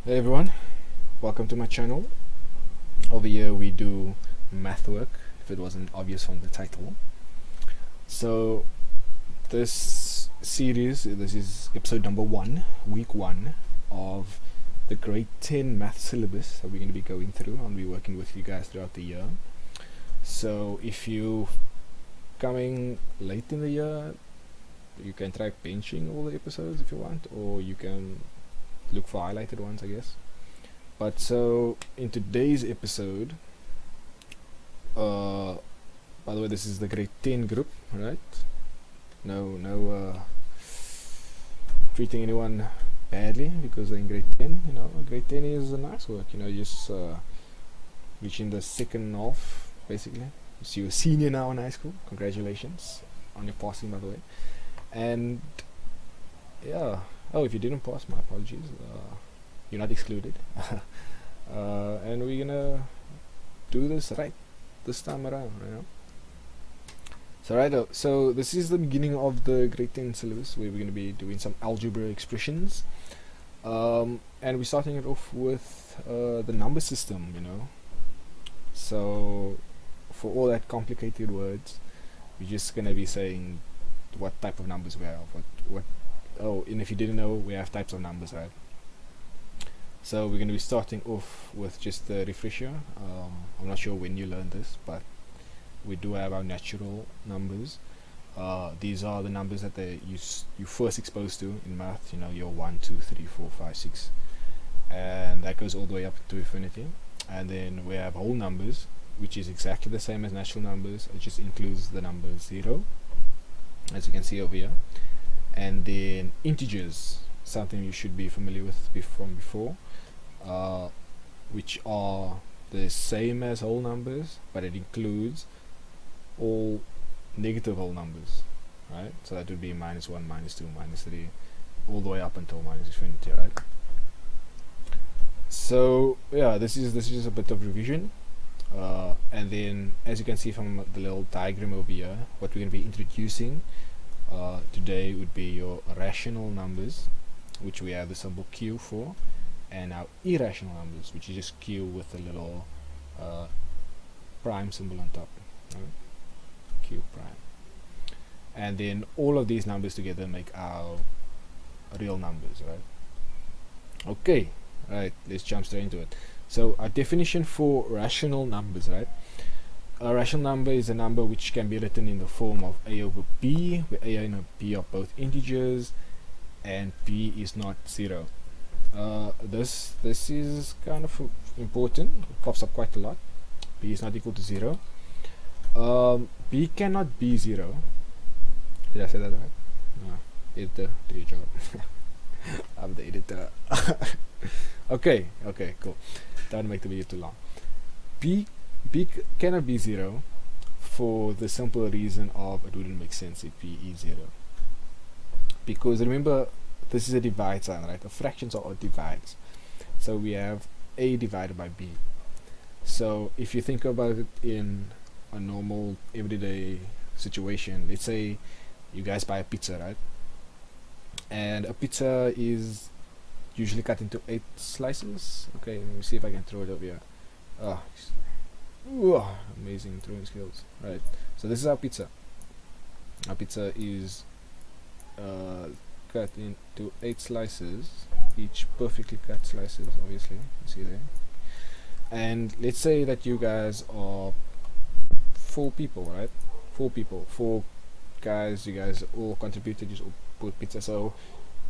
Hey everyone, welcome to my channel. Over here we do math work, if it wasn't obvious from the title. So this is episode number 1, week 1 of the grade 10 math syllabus that we're going to be going through. I'll be working with you guys throughout the year. So if you coming late in the year, you can try benching all the episodes if you want, or you can look for highlighted ones, I guess. But so in today's episode, by the way, this is the grade 10 group, right? No treating anyone badly because they're in grade 10. Grade 10 is a nice work. Just reaching the second half, basically. So you're a senior now in high school. Congratulations on your passing, by the way. And yeah. Oh, if you didn't pass, my apologies. You're not excluded. And we're gonna do this right this time around, So this is the beginning of the grade 10 syllabus, where we're gonna be doing some algebra expressions. And we're starting it off with the number system, So for all that complicated words, we're just gonna be saying what type of numbers we have, what oh, and if you didn't know, we have types of numbers, right? So we're going to be starting off with just the refresher. I'm not sure when you learned this, but we do have our natural numbers. These are the numbers that you first exposed to in math, your 1, 2, 3, 4, 5, 6, and that goes all the way up to infinity. And then we have whole numbers, which is exactly the same as natural numbers. It just includes the number 0, as you can see over here. And then integers, something you should be familiar with from before, which are the same as whole numbers, but it includes all negative whole numbers, right? So that would be -1, -2, -3, all the way up until -infinity, right? So yeah, this is just a bit of revision. And then, as you can see from the little diagram over here, what we're going to be introducing today would be your rational numbers, which we have the symbol Q for, and our irrational numbers, which is just Q with a little prime symbol on top, right? Q prime. And then all of these numbers together make our real numbers, right? Okay, right, let's jump straight into it. So our definition for rational numbers, right? A rational number is a number which can be written in the form of a over b, where a and b are both integers and b is not 0. This is kind of important. It pops up quite a lot. B is not equal to 0. B cannot be 0. Did I say that right? No. Editor, do your job. I'm the editor. Okay, cool. Don't make the video too long. B cannot be 0 for the simple reason of it wouldn't make sense if b is 0. Because remember, this is a divide sign, right? The fractions are all divides. So we have a divided by b. So if you think about it in a normal everyday situation, let's say you guys buy a pizza, right? And a pizza is usually cut into 8 slices. Okay, let me see if I can throw it over here. Amazing throwing skills. Right, so this is our pizza. Our pizza is cut into 8 slices, each perfectly cut slices, obviously, you see there. And let's say that you guys are 4 people, right? 4 guys, you guys all contributed, you all put pizza. So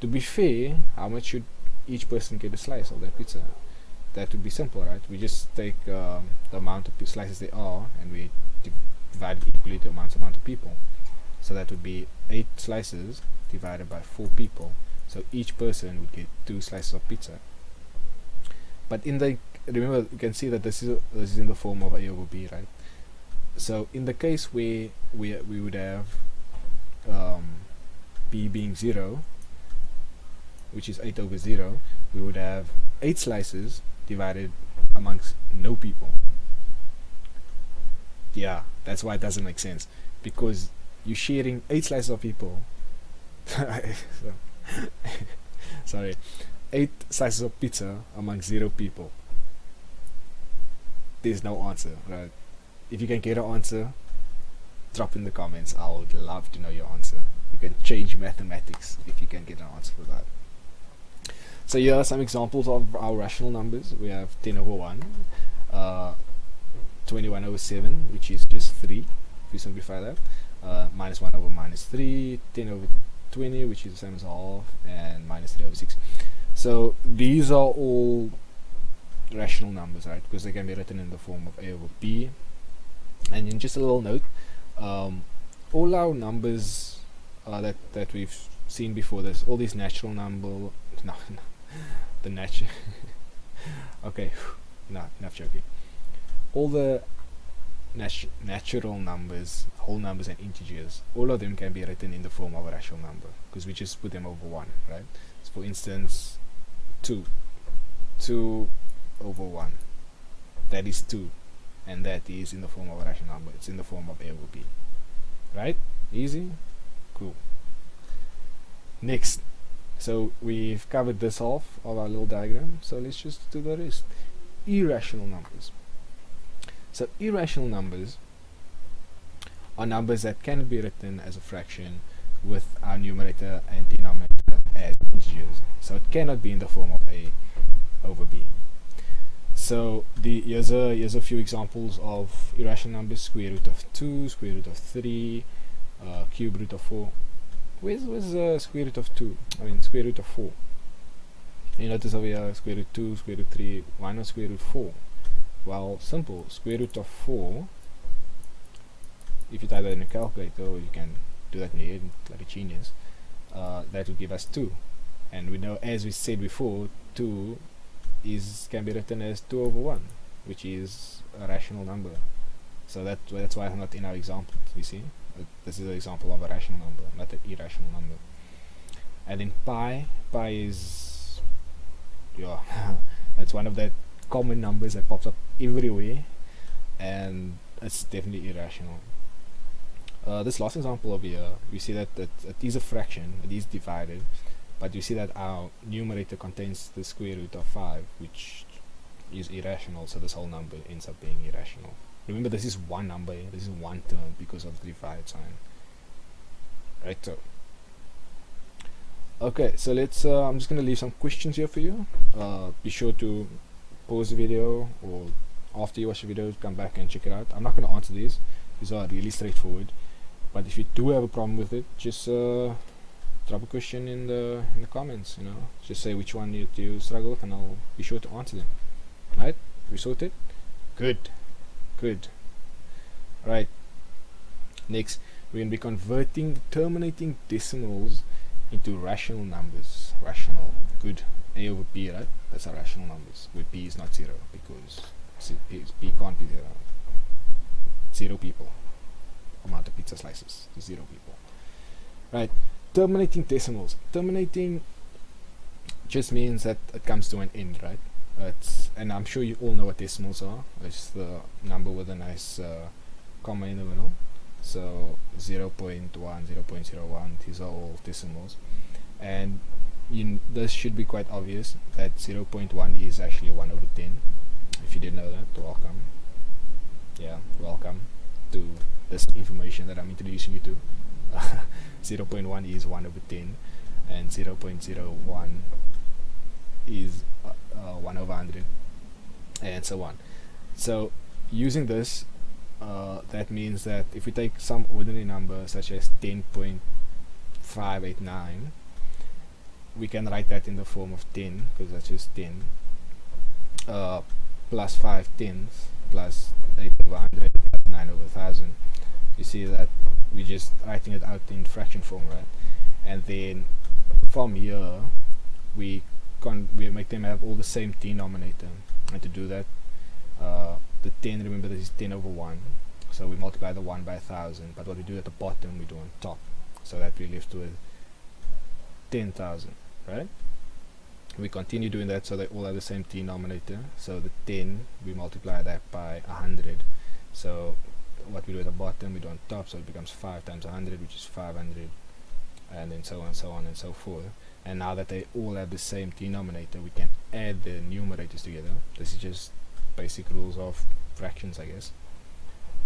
to be fair, how much should each person get a slice of that pizza? That would be simple, right? We just take the amount of slices they are, and we divide it equally the amount of people. So that would be 8 slices divided by 4 people. So each person would get 2 slices of pizza. But remember, you can see that this is in the form of a over b, right? So in the case where we would have b being 0, which is 8 over 0, we would have 8 slices divided amongst no people. Yeah, that's why it doesn't make sense, because you're sharing 8 slices of people. Sorry, 8 slices of pizza among 0 people? There's no answer, right? If you can get an answer, drop in the comments. I would love to know your answer. You can change mathematics if you can get an answer for that. So here are some examples of our rational numbers. We have 10 over 1, 21 over 7, which is just 3, if you simplify that, minus 1 over minus 3, 10 over 20, which is the same as half, and minus 3 over 6. So these are all rational numbers, right? Because they can be written in the form of a over b. And in just a little note, all our numbers that we've seen before this, all these natural number, no, the natural, okay, no, enough joking. All the natural numbers, whole numbers and integers, all of them can be written in the form of a rational number because we just put them over 1, right? So for instance, 2 over 1, that is 2, and that is in the form of a rational number. It's in the form of a over b, right? Easy? Cool. Next, so we've covered this half of our little diagram, so let's just do the rest. Irrational numbers. So irrational numbers are numbers that can be written as a fraction with our numerator and denominator as integers. So it cannot be in the form of a over b. So here's a few examples of irrational numbers: square root of 2, square root of 3, cube root of 4. Where's square root of 2? I mean square root of 4. You notice over here square root 2, square root 3. Why not square root 4? Well, simple. Square root of 4, if you type that in a calculator, or you can do that in your head like a genius, that will give us 2. And we know, as we said before, 2 can be written as 2 over 1, which is a rational number. So that's why it's not in our example. You see, this is an example of a rational number, not an irrational number. And then pi is, yeah, that's one of the common numbers that pops up everywhere, and it's definitely irrational. This last example over here, we see that it is a fraction, it is divided, but you see that our numerator contains the square root of 5, which is irrational, so this whole number ends up being irrational. Remember, this is one number, this is one term because of the divide sign. Right, so okay, so let's I'm just gonna leave some questions here for you. Be sure to pause the video, or after you watch the video, come back and check it out. I'm not gonna answer these are really straightforward, but if you do have a problem with it, just drop a question in the comments, you know, just say which one you struggle with, and I'll be sure to answer them. Right, we sorted? Good. Right, next we're going to be converting terminating decimals into rational numbers. Rational, good. A over b, right? That's our rational numbers, where b is not 0, because b can't be 0. 0 people. Amount of pizza slices to 0 people. Right, terminating decimals. Terminating just means that it comes to an end, right? And I'm sure you all know what decimals are. It's the number with a nice comma in the middle. So 0.1, 0.01, these are all decimals. And this should be quite obvious that 0.1 is actually 1 over 10. If you didn't know that, welcome. Yeah, welcome to this information that I'm introducing you to. 0.1 is 1 over 10, and 0.01 is 1 over 100, and so on. So using this, that means that if we take some ordinary number such as 10.589, we can write that in the form of 10, because that's just 10, plus 5 tenths, plus 8 over 100, plus 9 over 1000. You see that we're just writing it out in fraction form, right? And then from here we make them have all the same denominator, and to do that, the 10, remember, this is 10 over 1, so we multiply the 1 by 1000, but what we do at the bottom we do on top, so that we left with 10,000, right? We continue doing that so they all have the same denominator, so the 10 we multiply that by 100, so what we do at the bottom we do on top, so it becomes 5 times 100, which is 500, and then so on, so on, and so forth. And now that they all have the same denominator, we can add the numerators together. This is just basic rules of fractions, I guess.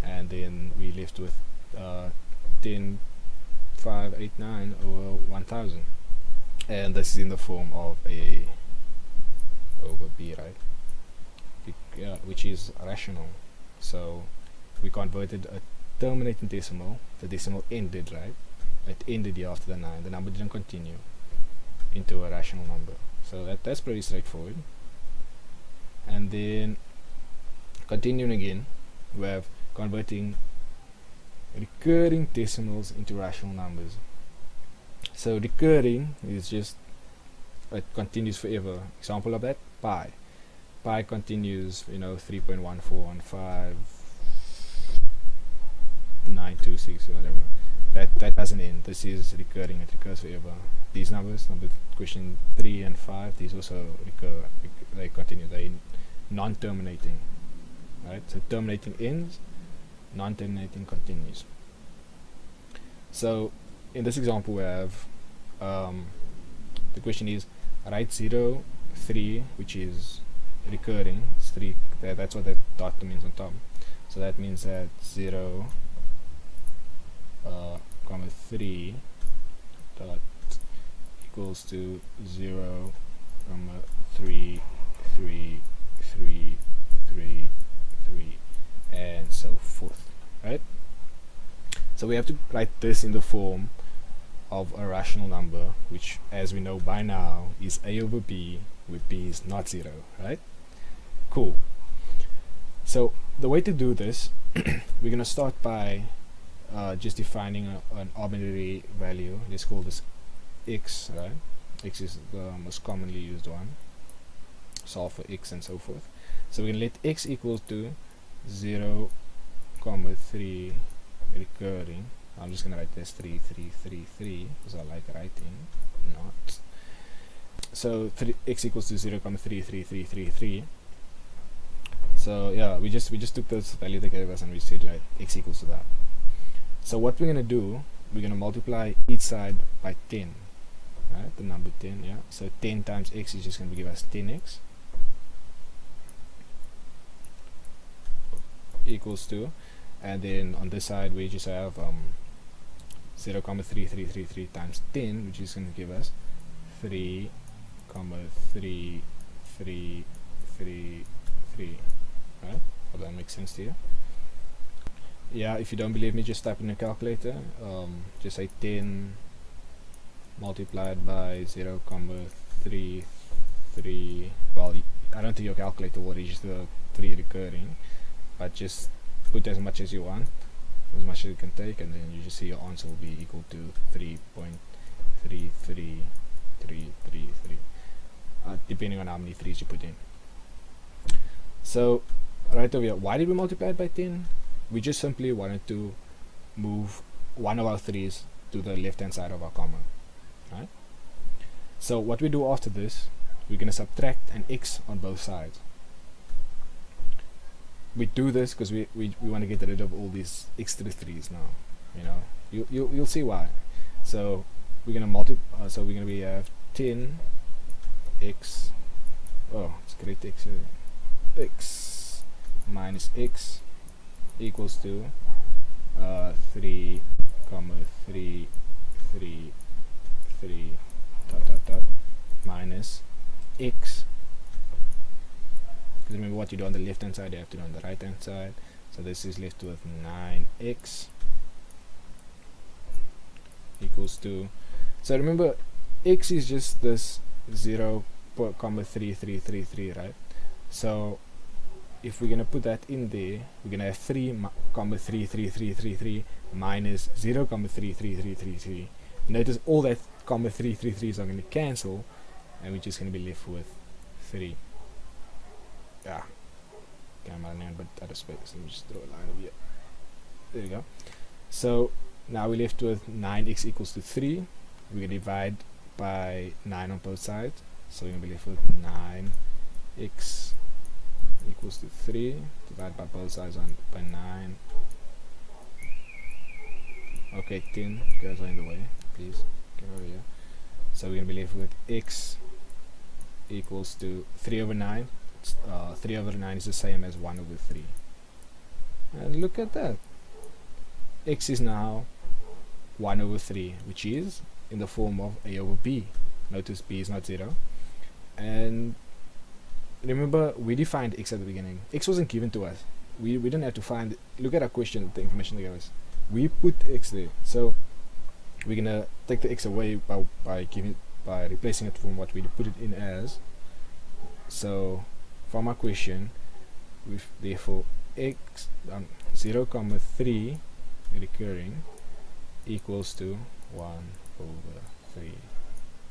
And then we left with 10, 5, 8, 9 over 1000. And this is in the form of A over B, right? Which is rational. So we converted a terminating decimal. The decimal ended, right? It ended here after the 9. The number didn't continue into a rational number. So that's pretty straightforward. And then continuing again, we have converting recurring decimals into rational numbers. So recurring is just, it continues forever. Example of that, pi. Pi continues, 3.1415926 or whatever. That doesn't end. This is recurring. It recurs forever. These numbers, question 3 and 5, these also recur. They continue. They non-terminating. Right. So terminating ends. Non-terminating continues. So in this example, we have the question is write 0, 3, which is recurring. It's 3. That's what that dot means on top. So that means that 0, comma 3 dot equals to 0, comma 3, 3, 3, 3, 3, and so forth. Right? So we have to write this in the form of a rational number, which, as we know by now, is A over B, where B is not 0. Right? Cool. So the way to do this, we're going to start by just defining an arbitrary value. Let's call this x, right? X is the most commonly used one. Solve for x and so forth. So we're going to let x equal to 0, comma 3 recurring. I'm just going to write this 3, 3, 3, 3 because I like writing, not. So x equals to 0, comma 3, 3, 3, 3, 3. So yeah, we just took this value they gave us and we said right, x equals to that. So what we're going to do, we're going to multiply each side by 10, right? The number 10, yeah. So 10 times x is just going to give us 10x equals to, and then on this side we just have 0, comma 3, 3, 3, 3 times 10, which is going to give us 3, comma 3, 3, 3, 3, right? Hope that makes sense to you. Yeah, if you don't believe me, just type in a calculator. Just say 10 multiplied by 0, comma 3, 3. Well, I don't think your calculator will reach the 3 recurring, but just put as much as you want, as much as you can take, and then you just see your answer will be equal to 3.33333, depending on how many 3s you put in. So right over here, why did we multiply it by 10? We just simply wanted to move one of our 3's to the left hand side of our comma, right? So what we do after this, we're going to subtract an x on both sides. We do this because we want to get rid of all these extra 3's now. You'll see why. So we're going to multiply. So we're going to have 10x. Oh, it's great x here. X minus x equals to 3, comma 3, 3, 3 dot minus x. Because remember, what you do on the left hand side, you have to do on the right hand side. So this is left with 9x equals to. So remember, x is just this 0, comma 3, 3, 3, 3, right? So if we're going to put that in there, we're going to have 3, comma 3, 3, 3, 3, 3 minus 0, comma 3, 3, 3, 3, 3. Notice all that comma 3, 3, 3's are going to cancel, and we're just going to be left with 3. Yeah, I'm running out of space. Let me just draw a line over here. There we go. So now we're left with 9x equals to 3. We're going to divide by 9 on both sides. So we're going to be left with 9x equals to 3. Divide by both sides by 9. Okay, 10 goes in the way. Please give So we're going to be left with x equals to 3 over 9. 3 over 9 is the same as 1 over 3. And look at that. X is now 1 over 3, which is in the form of a over b. Notice b is not 0. And remember, we defined x at the beginning. X wasn't given to us. We didn't have to find. Look at our question, the information they gave us. We put x there. So we're gonna take the x away by replacing it from what we put it in as. So from our question, we've therefore x 0, 3 recurring equals to 1 over 3,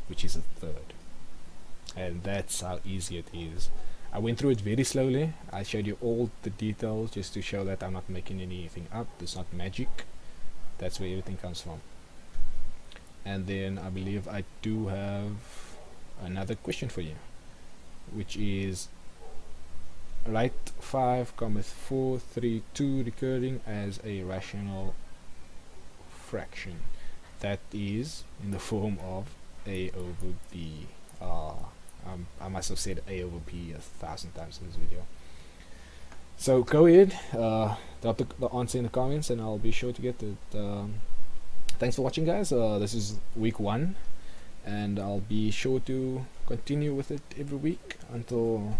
which is a third. And that's how easy it is. I went through it very slowly. I showed you all the details just to show that I'm not making anything up. It's not magic. That's where everything comes from. And then I believe I do have another question for you, which is write 5, 4, 3, 2 recurring as a rational fraction that is in the form of a over b. I must have said a over b 1,000 times in this video. So go ahead, drop the answer in the comments and I'll be sure to get it. Thanks for watching, guys. This is week 1 and I'll be sure to continue with it every week until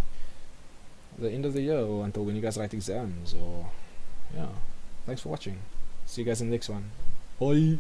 the end of the year, or until when you guys write exams, or yeah. Thanks for watching. See you guys in the next one. Bye.